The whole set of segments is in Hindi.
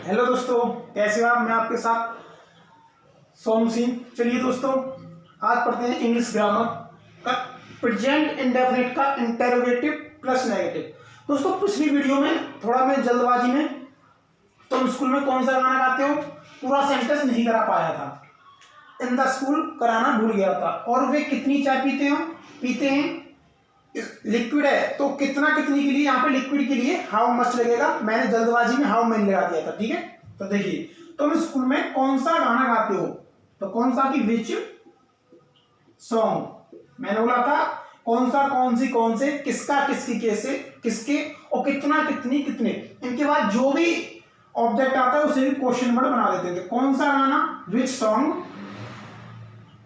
हेलो दोस्तों, कैसे हो आप। मैं आपके साथ सोम सिंह। चलिए दोस्तों, आज पढ़ते हैं इंग्लिश ग्रामर का प्रेजेंट इंडेफिनिट का इंटरोगेटिव प्लस नेगेटिव। दोस्तों, पिछली वीडियो में थोड़ा मैं जल्दबाजी में तुम स्कूल में कौन सा गाना गाते हो पूरा सेंटेंस नहीं करा पाया था। इन द स्कूल कराना भूल गया था। और वे कितनी चाय पीते हैं लिक्विड है, तो कितना कितनी के लिए यहाँ पे लिक्विड के लिए हाउ मच लगेगा। मैंने जल्दबाजी में हाउ मैनी लगा दिया था, ठीक है। तो देखिए, तुम स्कूल में कौन सा गाना गाते हो, तो कौन सा की विच सॉन्ग। मैंने बोला था कौन सा, कौन सी, कौन से, किसका, किसकी, कैसे, किसके, और कितना, कितनी, कितने। इनके बाद जो भी ऑब्जेक्ट आता है उसे भी क्वेश्चन वर्ड बना देते थे। कौन सा गाना, विच सॉन्ग।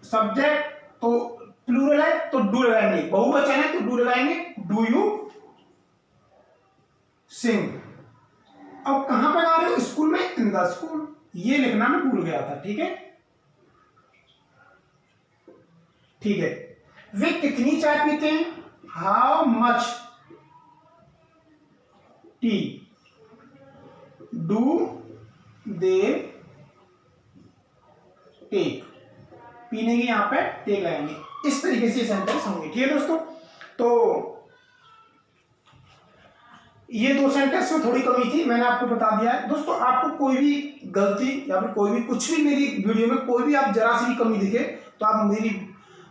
सब्जेक्ट तो प्लूरल है तो डू लगाएंगे, बहुवचन है तो डू लगाएंगे, डू यू सिंग। अब कहां पे गा रहे हो, स्कूल में, इन द स्कूल। ये लिखना मैं भूल गया था, ठीक है। ठीक है, वे कितनी चाय पीते हैं, how much tea do they take. पीने की यहां पे टेक लगाएंगे। इस तरीके से सेंटेंस होंगे, ठीक है दोस्तों। तो ये दो सेंटेंस में थोड़ी कमी थी, मैंने आपको बता दिया है। दोस्तों, आपको कोई भी गलती या फिर कोई भी कुछ भी मेरी वीडियो में कोई भी आप जरा सी भी कमी दिखे तो आप मेरी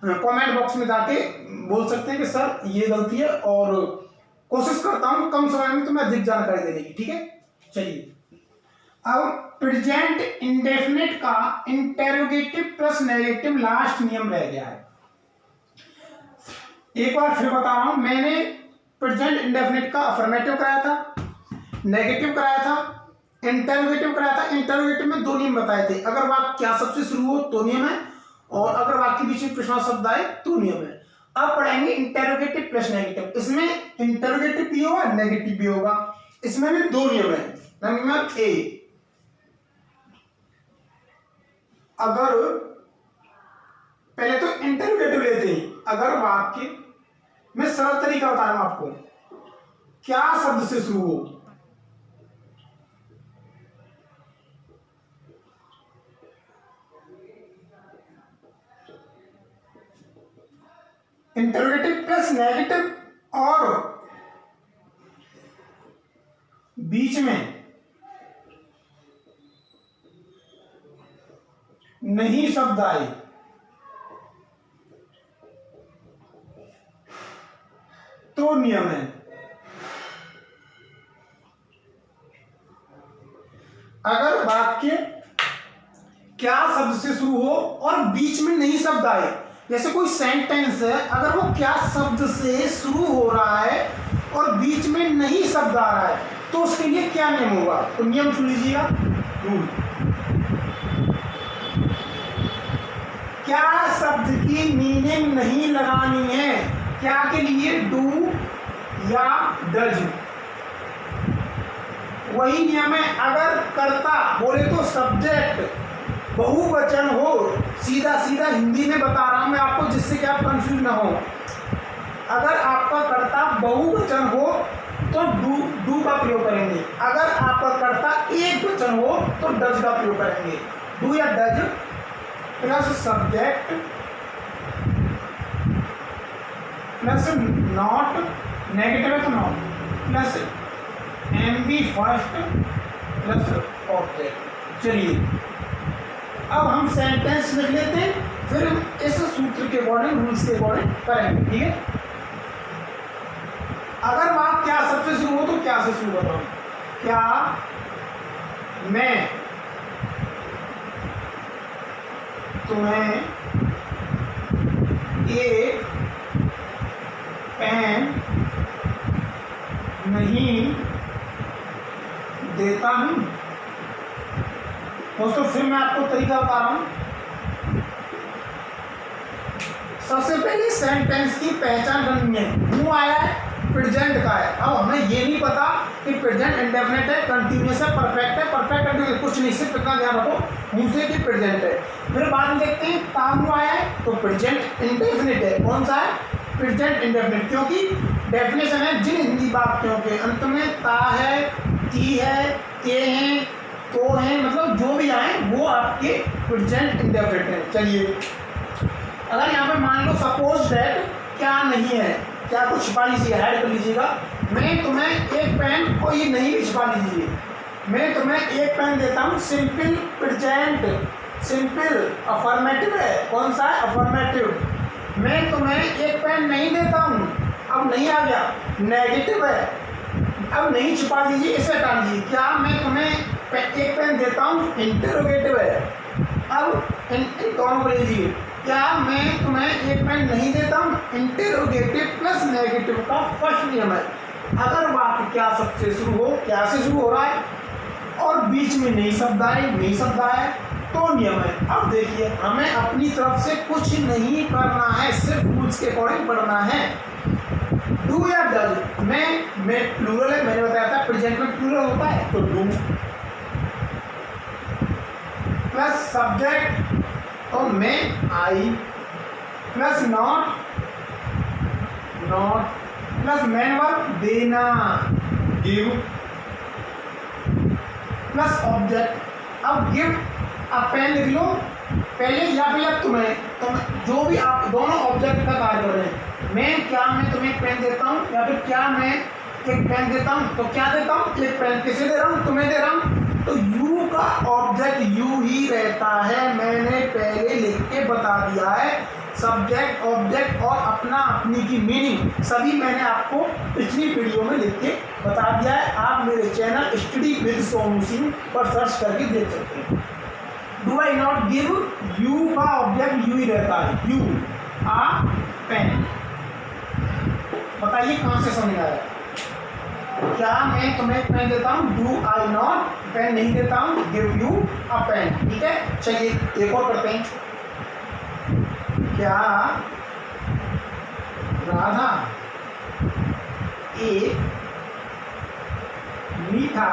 कमेंट बॉक्स में जाके बोल सकते हैं कि सर ये गलती है, और कोशिश करता हूं कम समय में तुम्हें अधिक जानकारी देने की, ठीक है। चलिए, अब प्रेजेंट इंडेफिनिट का इंटेरोगेटिव प्लस नेगेटिव लास्ट नियम रह गया है। एक बार फिर बता रहा हूं, मैंने प्रेजेंट इंडेफिनिट का अफर्मेटिव कराया था, नेगेटिव कराया था, इंटरोगेटिव कराया था। इंटरोगेटिव में दो नियम बताए थे, अगर वाक्य क्या सबसे शुरू हो तो नियम है, और अगर वाक्य के बीच में प्रश्न शब्द आए तो नियम है। अब पढ़ेंगे इंटरोगेटिव प्लस नेगेटिव। इसमें इंटरोगेटिव भी होगा, नेगेटिव भी होगा। इसमें भी दो नियम है। नंबर ए, अगर पहले तो इंटरोगेटिव लेते हैं, अगर वाक्य मैं सरल तरीका बता रहा हूं आपको, क्या शब्द से शुरू हो, इंटरोगेटिव प्लस नेगेटिव, और बीच में नहीं शब्द आए तो नियम है। अगर वाक्य क्या शब्द से शुरू हो और बीच में नहीं शब्द आए, जैसे कोई सेंटेंस है, अगर वो क्या शब्द से शुरू हो रहा है और बीच में नहीं शब्द आ रहा है, तो उसके लिए क्या नियम होगा। तो नियम सुन लीजिएगा, रूल। क्या शब्द की मीनिंग नहीं लगानी है, क्या के लिए, डू या डज, वही नियम है। अगर कर्ता बोले तो सब्जेक्ट बहुवचन हो, सीधा सीधा हिंदी में बता रहा हूं मैं आपको जिससे कि आप कंफ्यूज ना हो। अगर आपका कर्ता बहुवचन हो तो डू का प्रयोग करेंगे, अगर आपका कर्ता एक वचन हो तो डज का प्रयोग करेंगे। डू या does plus subject plus not, negative है तो not, plus MB first plus object. चलिए, अब हम सेंटेंस लिख लेते हैं, फिर हम इस सूत्र के अकॉर्डिंग, रूल्स के अकॉर्डिंग करेंगे, ठीक है। अगर वाक्य क्या सबसे शुरू हो तो क्या से शुरू बताओ, क्या मैं तुम्हें एक पेन नहीं देता हूं। दोस्तों, फिर मैं आपको तरीका बता रहा हूं। सबसे पहले सेंटेंस की पहचान करनी है। हूं आया है, प्रेजेंट का है। अब हमें ये नहीं पता कि प्रेजेंट इंडेफिनिट है, कंटिन्यूअस है, परफेक्ट है, परफेक्ट कंटिन्यूअस, कुछ नहीं, सिर्फ इतना ध्यान रखो हूं से कि प्रेजेंट है। फिर बाद में देखते हैं ताहू आया है तो प्रेजेंट इंडेफिनिट है। कौन सा है, प्रेजेंट इंडेफिनिट, क्योंकि डेफिनेशन है जिन हिंदी वाक्यों के अंत में ता है, ती है, ते हैं, तो हैं मतलब जो भी आए वो आपके प्रेजेंट इंडेफिनिट हैं। चलिए अगर यहाँ पे मान लो सपोज दैट क्या नहीं है, क्या कुछ छिपा लीजिए, ऐड कर लीजिएगा। मैं तुम्हें एक पेन, और ये नहीं भी छिपा लीजिए, मैं तुम्हें एक पेन देता हूँ, सिंपल प्रेजेंट, सिंपल अफर्मेटिव है, कौन सा है, अफर्मेटिव। मैं तुम्हें एक पेन नहीं देता हूँ, अब नहीं आ गया, नेगेटिव है, अब नहीं छिपा लीजिए, इसे हटा लीजिए। क्या मैं तुम्हें एक पेन देता हूँ, इंटरोगेटिव है। अब इन दोनों को लीजिए, क्या मैं तुम्हें एक पेन नहीं देता हूँ, इंटरोगेटिव प्लस नेगेटिव का फर्स्ट नियम है। अगर वाक्य क्या सबसे शुरू हो, क्या से शुरू हो रहा है और बीच में नहीं शब्द आए, नहीं शब्द आए तो नियम है। अब देखिए हमें अपनी तरफ से कुछ नहीं करना है, सिर्फ रूल्स के अकॉर्डिंग पढ़ना है। डू या डज, मैं प्लूरल है, मैंने बताया था प्रेजेंट में प्लूरल होता है, तो डू प्लस सब्जेक्ट और मैं I plus not plus main verb देना, गिव प्लस ऑब्जेक्ट। अब गिव आप पेन लिख लो पहले, या फिर अब तुम्हें जो भी आप दोनों ऑब्जेक्ट का कार्य कर रहे हैं। मैं तुम्हें एक पेन देता हूँ, या फिर क्या मैं एक पेन देता हूँ, तो क्या देता हूँ, एक पेन किसे दे रहा हूँ, तुम्हें दे रहा हूँ, तो यू का ऑब्जेक्ट यू ही रहता है, मैंने पहले लिख के बता दिया है। सब्जेक्ट, ऑब्जेक्ट और अपना, अपनी की मीनिंग सभी मैंने आपको पिछली वीडियो में लिख के बता दिया है। आप मेरे channel study with Sonu Singh पर सर्च करके देख सकते हैं। Do I not give, you का ऑब्जेक्ट यू ही रहता है, यू आ पेन। बताइए कहाँ से समझ आया। क्या मैं तुम्हें पेन देता हूँ, डू आई नॉट, पेन नहीं देता हूँ, गिव यू अ पेन। ठीक है, चलिए एक और करते हैं। क्या राधा एक मीठा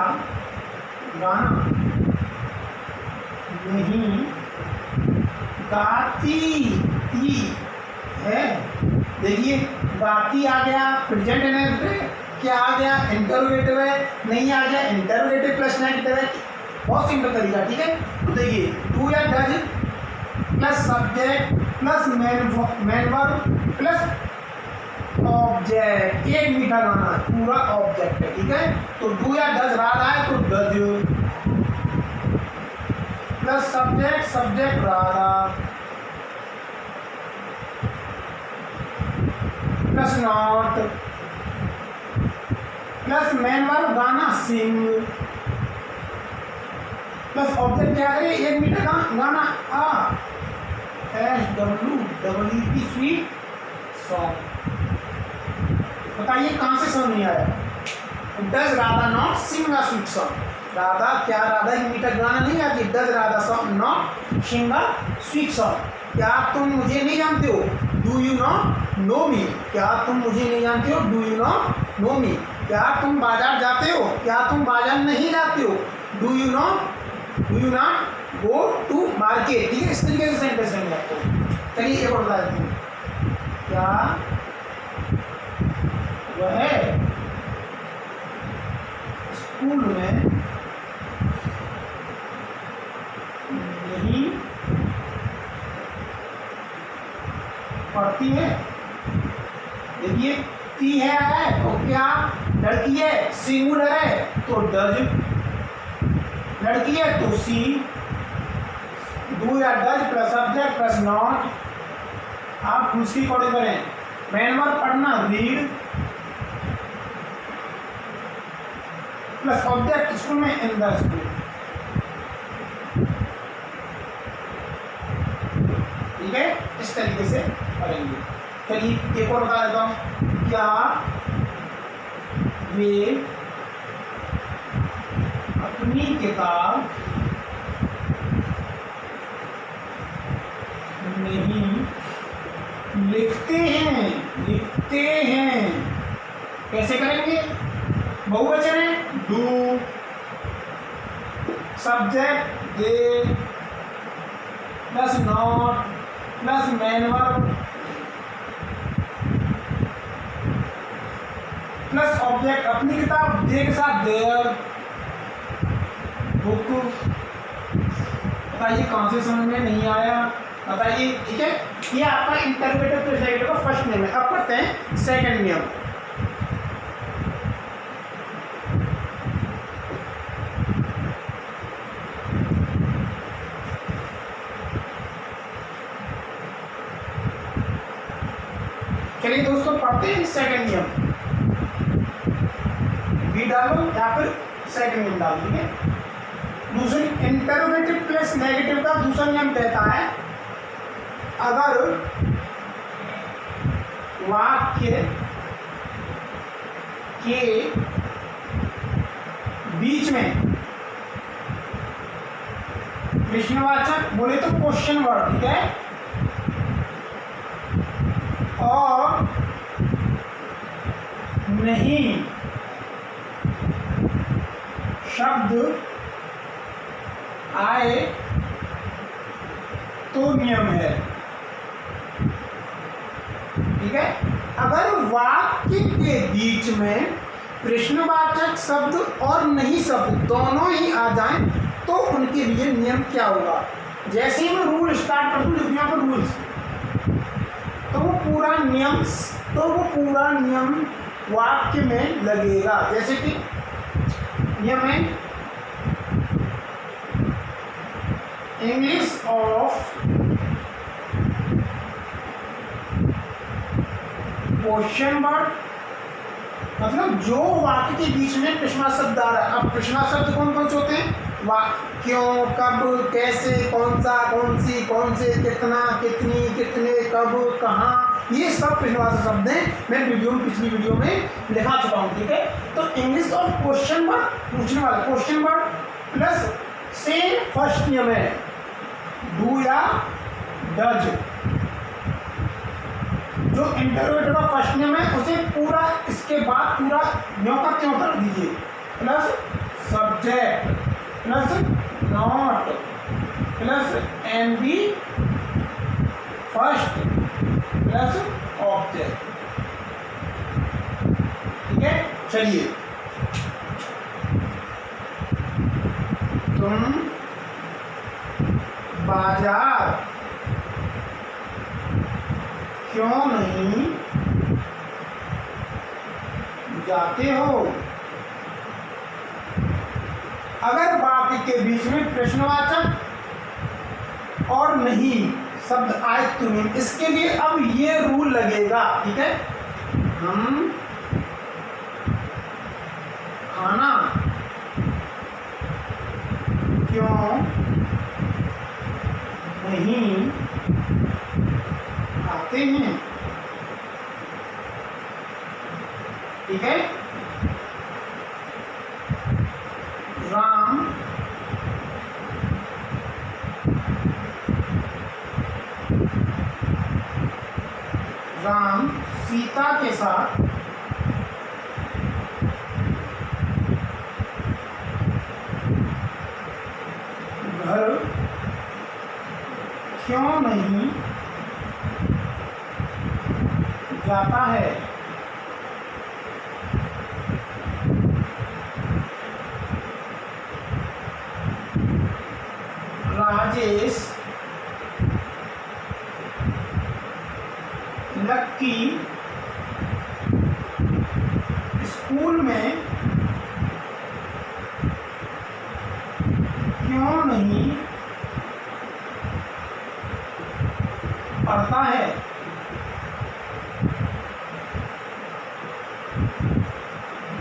गाना नहीं गाती है। देखिए गाती आ गया प्रेजेंट इंडेफिनिट, क्या आ गया इंटरोगेटिव है, नहीं आ गया इंटरोगेटिव प्लस नेगेटिव है। बहुत सिंपल तरीका, ठीक है। तो देखिए डू या does plus subject plus main verb plus object, एक मीठा गाना है, पूरा ऑब्जेक्ट है, ठीक है। तो डू या डज राधा है तो does plus subject, subject Radha plus not plus main verb गाना सिंग प्लस ऑब्जेक्ट क्या है, एक मीठा गाना आ SWEE स्वीट सॉन्ग। बताइए कहाँ से समझ नहीं आया। Does Radha not sing a sweet song, राधा क्या राधा एक मीठा गाना नहीं गाती, does Radha not sing a sweet song. क्या तुम मुझे नहीं जानते हो, do you not know me, क्या तुम मुझे नहीं जानते हो, do you not know me. क्या तुम बाजार जाते हो, क्या तुम बाजार नहीं जाते हो, do you not go to market. ठीक है, इस तरीके से सेंटेंस रहेंगे आपको। चलिए एक और बता देती हूँ। क्या वह स्कूल में नहीं पढ़ती है। देखिए ती है तो क्या लड़की है, सिंगुलर है तो डज, लड़की है तो सी। डू या does plus subject plus not, आप उसकी अकॉर्डिंग करें। मैन वर्ब पढ़ना रीड प्लस ऑब्जेक्ट स्कूल में इन द स्कूल। ठीक है, इस तरीके से करेंगे। चलिए एक और बता देता हूँ। क्या वे अपनी किताब नहीं लिखते हैं। कैसे करेंगे, बहुवचन है, do subject they plus not plus main verb plus object, अपनी किताब दे के साथ देयर, बुक। बताइए कहाँ से समझ में नहीं आया, बताइए। ठीक है, ये आपका इंटरप्रेटिव प्लस नेगेटिव का फर्स्ट नियम है। अब पढ़ते हैं सेकंड नियम। चलिए दोस्तों पढ़ते हैं सेकंड नियम। बी डालो या फिर सेकंड नियम डालो। ठीक है, दूसरी इंटरप्रेटिव प्लस नेगेटिव का दूसरा नियम कहता है अगर वाक्य के बीच में प्रश्नवाचक बोले तो क्वेश्चन वर्ड, ठीक है, और नहीं शब्द आए तो नियम है। ठीक है, अगर वाक्य के बीच में प्रश्नवाचक शब्द और नहीं शब्द दोनों ही आ जाएं तो उनके लिए नियम क्या होगा। जैसे ही मैं रूल स्टार्ट कर दूं, लिखूं यहाँ पर रूल्स, तो वो पूरा नियम वाक्य में लगेगा। जैसे कि नियम है इंग्लिश ऑफ क्वेश्चन वर्ड, मतलब जो वाक्य के बीच में प्रश्नार्थक शब्द आ रहा है। अब प्रश्नार्थक शब्द कौन कौन से होते हैं? क्यों, कब, कैसे, कौन सा, कौन सी, कौन से, कितना, कितनी, कितने, कब, कहाँ, ये सब प्रश्नवाचक शब्द हैं। मैं पिछली वीडियो में लिखा चुका हूँ। ठीक है, तो इंग्लिश ऑफ क्वेश्चन वर्ड, पूछने वाला question word plus same first नियम है डू या डज। जो इंटरव्यू का फर्स्ट नियम है उसे पूरा इसके बाद पूरा न्यों का त्यों कर दीजिए, plus subject plus not plus NB first plus object. ठीक है, चलिए तुम बाजार क्यों नहीं जाते हो। अगर वाक्य के बीच में प्रश्नवाचक और नहीं शब्द आए तो नहीं, इसके लिए अब ये रूल लगेगा। ठीक है, हम खाना क्यों नहीं खाते हैं। ठीक है, राम सीता के साथ घर क्यों नहीं जाता है। राजेश लक्की स्कूल में क्यों नहीं पढ़ता है।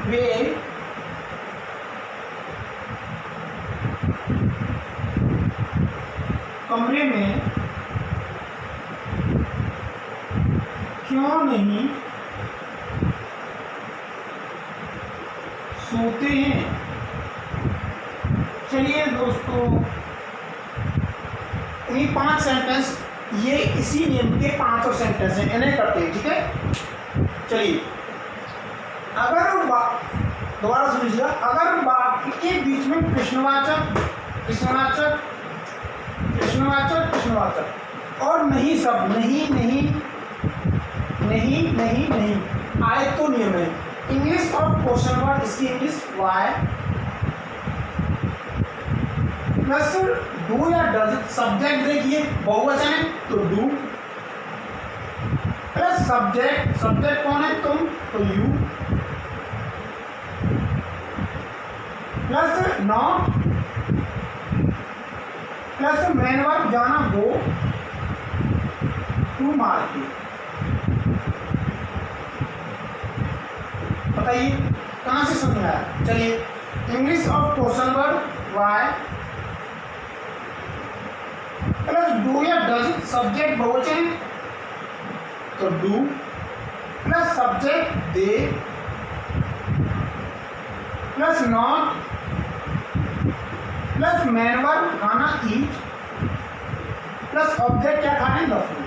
वे कमरे में क्यों नहीं सोते हैं। चलिए दोस्तों, ये 5 सेंटेंस, ये इसी नियम के 5 और सेंटेंस हैं, इन्हें करते हैं। ठीक है, चलिए अगर दोबारा सुन लीजिएगा। अगर वाक्य के बीच में प्रश्नवाचक प्रश्नवाचक प्रश्नवाचक प्रश्नवाचक और नहीं सब नहीं नहीं नहीं नहीं नहीं आए तो नियम है इंग्लिश ऑफ क्वेश्चन वर्ड। इसकी इंग्लिश वाई प्लस डू या डज, सब्जेक्ट देखिए बहुवचन है तो डू, प्लस सब्जेक्ट, सब्जेक्ट कौन है तुम तो you, plus not, plus main verb जाना गो टू मार्केट। बताइए कहां से समझ आया। चलिए English of question word Y plus do या डज, सब्जेक्ट बहुवचन तो do, plus subject they, plus not, plus main verb खाना ईट, प्लस ऑब्जेक्ट क्या खाने द फूड।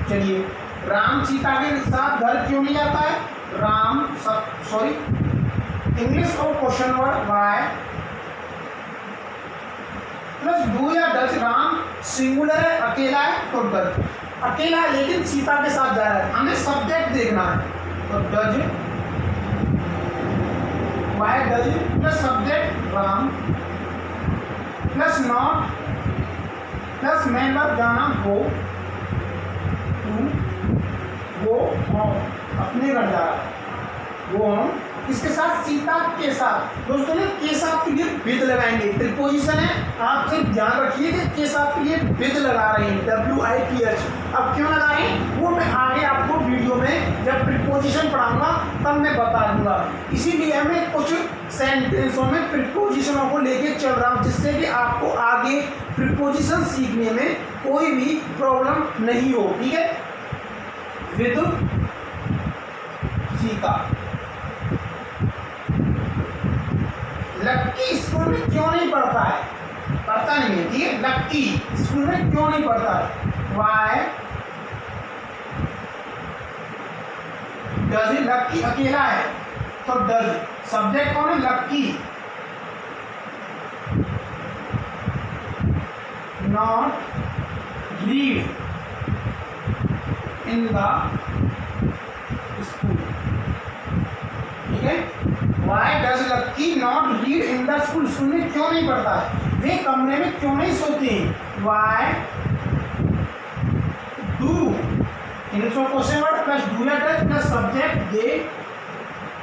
चलिए राम सीता के साथ घर क्यों नहीं जाता है, Ram sorry English of question word Y plus do या डज, राम सिंगुलर है अकेला है तो डज, अकेला है लेकिन सीता के साथ जा रहा है, हमें सब्जेक्ट देखना है तो does, why does plus subject Ram, plus not, plus main verb जाना गो टू, वो अपने घर जा रहा है, वो इसके साथ सीता के साथ, दोस्तों ने के साथ के लिए विद लगाएंगे, प्रीपोजिशन है, आप सिर्फ ध्यान रखिए कि के साथ के लिए विद लगा रहे हैं, WITH। अब क्यों लगा रहे हैं वो मैं आगे आपको वीडियो में जब प्रीपोजिशन पढ़ाऊंगा तब मैं बता दूंगा, इसीलिए मैं कुछ सेंटेंसों में प्रीपोजिशनों को लेके चल रहा हूँ जिससे कि आपको आगे प्रीपोजिशन सीखने में कोई भी प्रॉब्लम नहीं हो। ठीक है, विद सीता। लक्की स्कूल में क्यों नहीं पढ़ता है, पढ़ता नहीं है, ठीक है, लक्की स्कूल में क्यों नहीं पढ़ता है, वाई डज, लक्की अकेला है तो डज, सब्जेक्ट कौन है Lucky, not read in the school. ठीक है, why does Lucky not read in the school, school में क्यों नहीं पढ़ता है, वे कमरे में क्यों नहीं सोते हैं, why do English of question word plus do या does plus subject they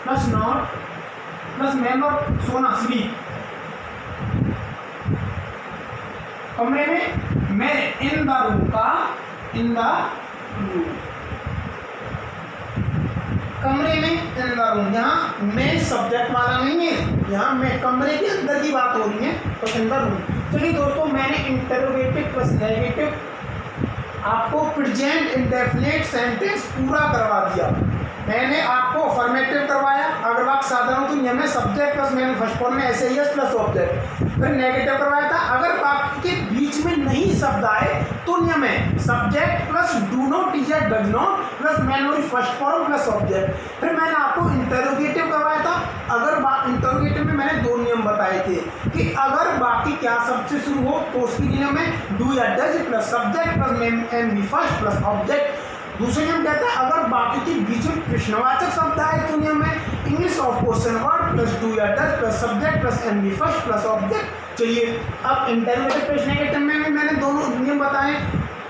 plus not plus main verb सोना स्लीप। कमरे में मैं इन द रूम का, इन द रूम, कमरे में इन द रूम, यहाँ मैं सब्जेक्ट वाला नहीं है, यहाँ मैं कमरे के अंदर की बात हो रही है तो इन द रूम। चलिए दोस्तों मैंने इंटरोगेटिव प्लस नेगेटिव आपको प्रेजेंट इंडेफिनिट सेंटेंस पूरा करवा दिया, मैंने आपको अफर्मेटिव करवाया, अगर वाक्य साधारण तो नियम है सब्जेक्ट प्लस मैंने फर्स्ट फॉर्म में ऐसे ही प्लस ऑब्जेक्ट, फिर नेगेटिव करवाया था अगर वाक्य के बीच में नहीं शब्द आए तो नियम है सब्जेक्ट प्लस डू नॉट या does not plus man first form plus object. फिर मैंने आपको इंटरोगेटिव करवाया था, अगर इंटरोगेटिव में मैंने दो नियम बताए थे कि अगर बाकी क्या शब्द से शुरू हो तो उसकी नियम है डू या does plus subject plus man first plus object. दूसरे नियम कहता है अगर बाकी के बीच में प्रश्नवाचक शब्द आए तो नियम है English of question word plus do या does plus subject plus N B first plus object. चलिए अब इंटरोगेटिव प्रश्न के टर्म में मैंने दोनों नियम बताए,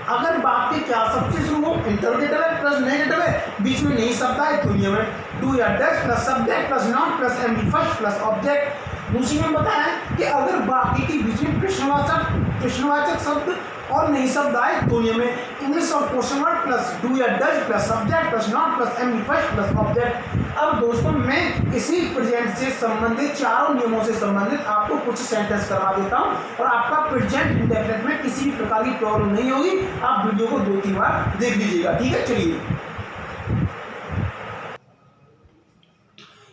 अगर बाकी क्या सबसे शुरू हो इंटरोगेटिव है प्लस नेगेटिव है बीच में नहीं शब्द आए तो नियम है डू या does plus subject plus not plus N B first plus object. दूसरी में बताया कि अगर बाकी के बीच में प्रश्नवाचक शब्द और नहीं शब्द आए तो नियम है English of question word plus do या does plus subject plus not plus M B first plus object. अब दोस्तों मैं इसी प्रेजेंट से संबंधित चारों नियमों से संबंधित आपको कुछ सेंटेंस करवा देता हूं और आपका प्रेजेंट इंडेफिनिट में किसी भी प्रकार की प्रॉब्लम नहीं होगी, आप वीडियो को 2-3 बार देख लीजिएगा। ठीक है,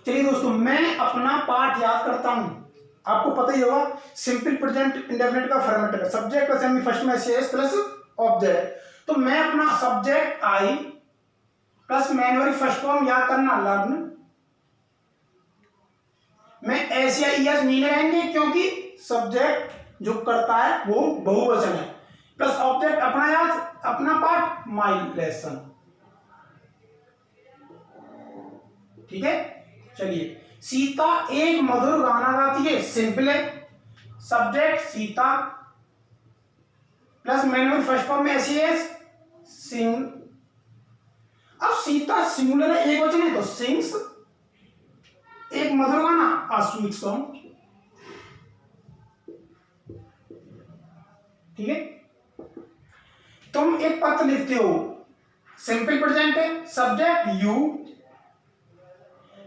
चलिए दोस्तों मैं अपना पाठ याद करता हूं, आपको पता ही होगा सिंपल प्रेजेंट इंडेफिनिट का फॉर्मेट है सब्जेक्ट प्लस एम फर्स्ट में एस प्लस ऑब्जेक्ट। तो मैं अपना subject I plus man first form याद करना लर्न, मैं एस या ईएस नहीं लगाएंगे क्योंकि सब्जेक्ट जो करता है वो बहुवचन है, प्लस ऑब्जेक्ट अपना याद अपना पाठ माई लेसन। ठीक है, चलिए सीता एक मधुर गाना गाती है, सिंपल है। Subject Sita plus main verb first form में एस सिंग। अब सीता सिंगुलर है, एक वचन है तो सिंग्स, एक मधुर गाना अ स्वीट सॉन्ग। ठीक है, तुम एक पत्र लिखते हो, सिंपल प्रेजेंट है। Subject you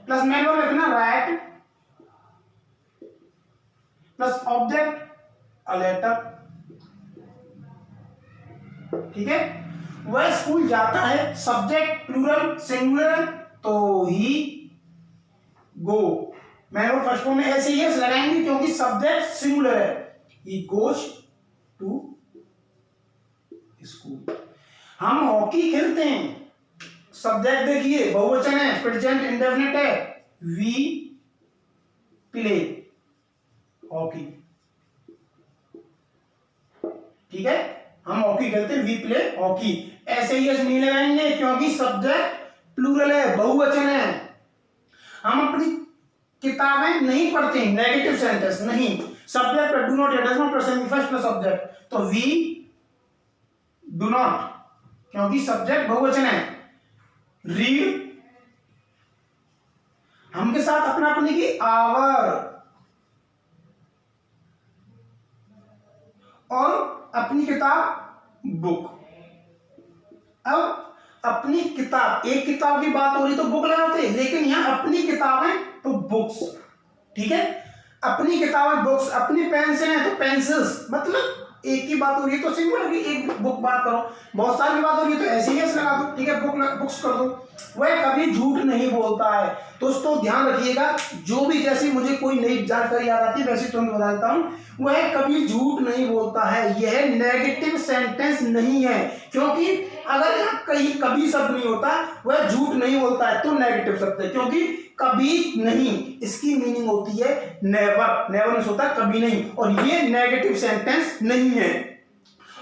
plus main verb लिखना write plus object a letter. ठीक है, वह स्कूल जाता है, सब्जेक्ट प्लूरल सिंगुलर तो he go. Main verb first form में ऐसे ही लगाएंगे क्योंकि सब्जेक्ट सिंगुलर है। He goes to school. हम हॉकी खेलते हैं, सब्जेक्ट देखिए बहुवचन है, प्रेजेंट इंडेफिनिट है, वी प्ले हॉकी। ठीक है, हम हॉकी खेलते हैं, वी प्ले हॉकी। ऐसे ही नहीं लगाएंगे क्योंकि सब्जेक्ट प्लूरल है, बहुवचन है। हम अपनी किताबें नहीं पढ़ते हैं, नेगेटिव सेंटेंस नहीं। सब्जेक्ट डू नॉट या does not plus first plus object तो वी डू नॉट क्योंकि सब्जेक्ट बहुवचन है। रीड हम के साथ अपना अपने की आवर और अपनी किताब बुक। अब अपनी किताब, एक किताब की बात हो रही तो बुक लगाते, लेकिन यहां अपनी किताबें तो बुक्स। ठीक है, अपनी किताबें बुक्स, अपनी पेंसिल है तो पेंसिल्स। मतलब एक की बात हो रही है तो सिंगुलर की एक बुक बात करो, बहुत सारी बात हो रही है तो ऐसे ही लगा दो। ठीक है, बुक्स कर दो। वह कभी झूठ नहीं बोलता है। दोस्तों ध्यान रखिएगा, जो भी जैसी मुझे कोई नई जानकारी याद आती है वैसे तुरंत बता देता हूं। वह कभी झूठ नहीं बोलता है, यह नेगेटिव सेंटेंस नहीं है, क्योंकि अगर यहाँ कहीं कभी शब्द नहीं होता, वह झूठ नहीं बोलता है तो नेगेटिव शब्द है। क्योंकि कभी नहीं इसकी मीनिंग होती है नेवर, नेवर होता है कभी नहीं, और ये नेगेटिव सेंटेंस नहीं है।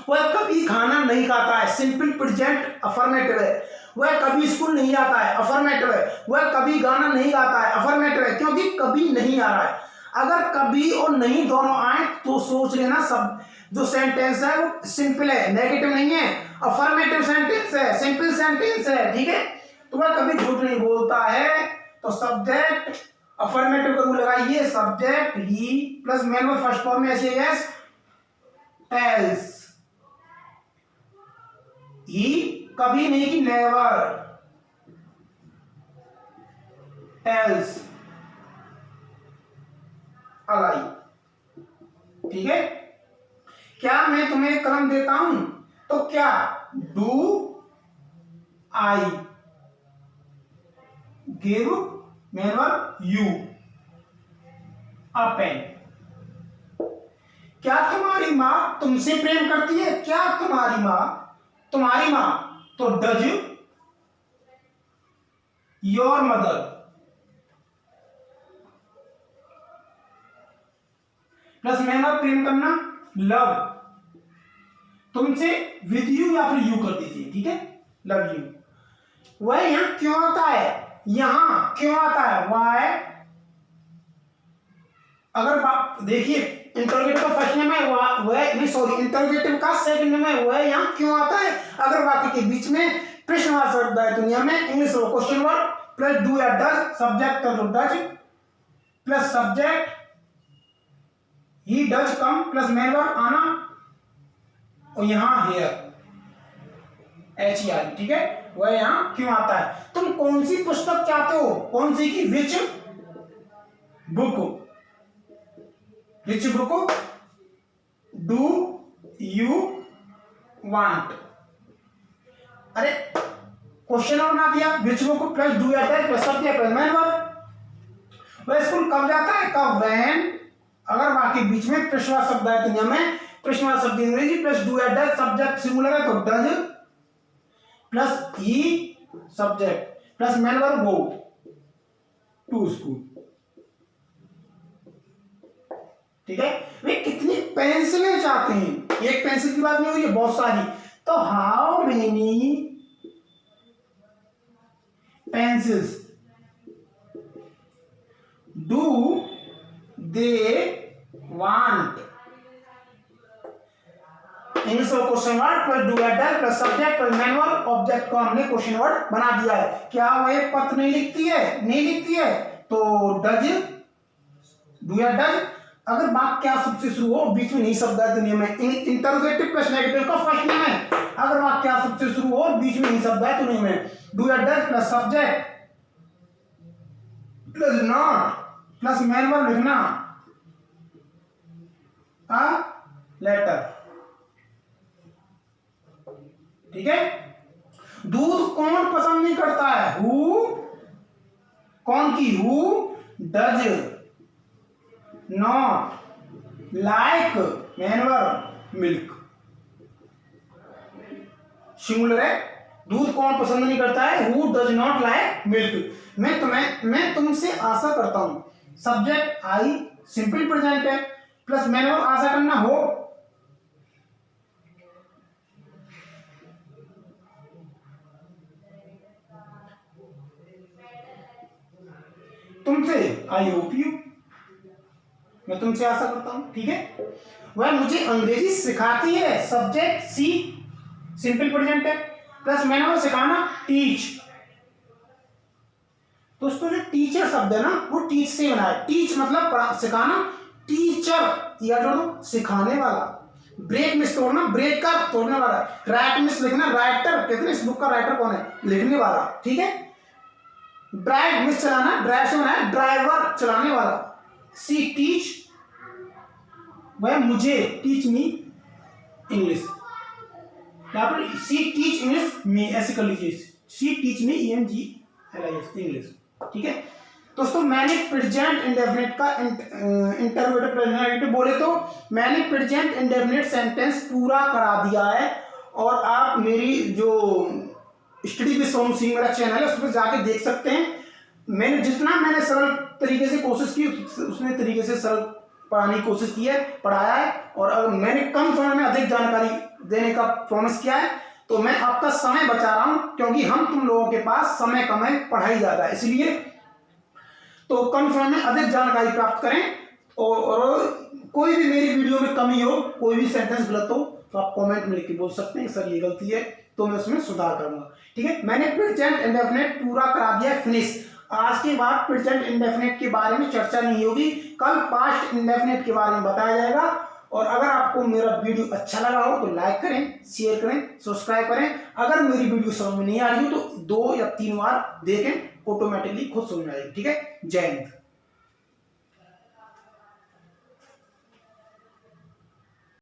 वह कभी खाना नहीं खाता है, सिंपल प्रेजेंट अफर्मेटिव है। वह कभी स्कूल नहीं आता है, अफर्मेटिव है। वह कभी गाना नहीं गाता है, अफर्मेटिव है, क्योंकि कभी नहीं आ रहा है। अगर कभी और नहीं दोनों आए तो सोच लेना सब जो सेंटेंस है वो सिंपल है, नेगेटिव नहीं है, अफर्मेटिव सेंटेंस है, सिंपल सेंटेंस है। ठीक है, तो वह कभी झूठ नहीं बोलता है तो सब्जेक्ट अफर्मेटिव का रूल लगाइए, subject he plus main verb first form में ऐसे यस टेल्स। ही कभी नहीं कि नेवर, टेल्स अलाई। ठीक है, क्या मैं तुम्हें कलम देता हूं तो क्या do I give main verb you a pen. क्या तुम्हारी मां तुमसे प्रेम करती है, क्या तुम्हारी मां तो does your mother. Plus main verb प्रेम करना लव, तुमसे विद यू या फिर यू कर दीजिए। ठीक है, लव यू। वह यहां क्यों आता है, यहां क्यों आता है, वाई। अगर देखिए इंटरोगेटिव का फर्स्ट नेम है वह सॉरी इंटरोगेटिव का सेकंड नेम है, वह यहां क्यों आता है। अगर वाक्य के बीच में प्रश्नवाचक शब्द है दुनिया में, English question word plus do या डज, सब्जेक्ट कर लो does plus subject he does come plus main verb आना, और यहां हेयर HER। ठीक है, वह यहां क्यों आता है। तुम कौन सी पुस्तक चाहते हो, कौन सी की, which book, which book do you want. अरे क्वेश्चन बना दिया, विच बुक प्लस डू या does plus subject man verb. वह स्कूल कब जाता है, कब, व्हेन। अगर बाकी बीच में प्रश्नवाचक शब्द है दुनिया में, प्रश्नवाचक शब्द अंग्रेजी प्लस डू या डज, सब्जेक्ट सिंगुलर है तो does plus he subject plus main verb go to school. ठीक है, वे कितनी पेंसिलें चाहते हैं, एक पेंसिल की बात नहीं हो रही है, बहुत सारी। तो how many pencils do they want. English में क्वेश्चन वर्ड प्लस डू या does plus subject plus main verb object को हमने क्वेश्चन वर्ड बना दिया है। क्या वो पत्र नहीं लिखती है? नहीं लिखती है, तो डज, डू या डज। अगर वाक्य क्या सबसे शुरू हो, बीच में नहीं शब्द है दुनिया में, इंटरोगेटिव प्लस नेगेटिव का फर्स्ट नेम है। अगर वाक्य क्या सबसे शुरू हो, बीच में नहीं शब्द है दुनिया में, डू या does plus subject plus not plus main verb लिखना, अ लेटर। ठीक है। दूध कौन पसंद नहीं करता है? हु, कौन की? Who does not like man verb milk. Singular है। दूध कौन पसंद नहीं करता है? Who does not like milk. मैं तुमसे आशा करता हूं, सब्जेक्ट आई सिंपल प्रेजेंट है प्लस मैन वर्ब आशा करना हो। तुमसे आई होप यू, मैं तुमसे आशा करता हूं। ठीक है। वह मुझे अंग्रेजी सिखाती है, सब्जेक्ट सी सिंपल प्रेजेंट है प्लस मैंने वो सिखाना टीच। दोस्तों जो टीचर शब्द है ना वो टीच से बना है। टीच मतलब सिखाना, टीचर या जो सिखाने वाला, ब्रेक मिस तोड़ना, ब्रेक का तोड़ने वाला, राइट मिस लिखना, राइटर कहते हैं इस बुक का राइटर कौन है? लिखने वाला। ठीक है। ड्राइव मिस चलाना, ड्राइव से बना है ड्राइवर चलाने वाला। सी टीच, वह मुझे, टीच मी इंग्लिश, यहाँ पर सी टीच इंग्लिश मी ऐसे कर लीजिए, सी टीच मी ENGLIS इंग्लिश। ठीक है दोस्तों, मैंने प्रेजेंट इंडेफिनिट का इंटरोगेटिव प्रेजेंट बोले तो मैंने प्रेजेंट इंडेफिनिट सेंटेंस पूरा करा दिया है। और आप मेरी जो स्टडी विद सोम सिंह मेरा चैनल है उस पर जाके देख सकते हैं। मैंने सरल तरीके से कोशिश की, उसने तरीके से सरल पढ़ाने की कोशिश की है, पढ़ाया है। और अगर मैंने कम समय में अधिक जानकारी देने का प्रॉमिस किया है, तो मैं आपका समय बचा रहा हूं, क्योंकि हम तुम लोगों के पास समय कम है, पढ़ाई ज्यादा है, इसलिए तो कम समय में अधिक जानकारी प्राप्त करें। और कोई भी मेरी वीडियो में कमी हो, कोई भी सेंटेंस गलत हो, तो आप कमेंट में लिख के बोल सकते हैं सर ये गलती है, तो मैं उसमें सुधार करूंगा। ठीक है। मैंने प्रेजेंट इंडेफिनिट पूरा करा दिया, फिनिश। आज के बाद प्रेजेंट इंडेफिनिट के बारे में चर्चा नहीं होगी, कल पास्ट इंडेफिनिट के बारे में बताया जाएगा। और अगर आपको मेरा वीडियो अच्छा लगा हो तो लाइक करें, शेयर करें, सब्सक्राइब करें। अगर मेरी वीडियो समझ में नहीं आ रही हो तो 2 या 3 बार देखें, ऑटोमेटिकली खुद समझ में आएगी। ठीक है। जय हिंद।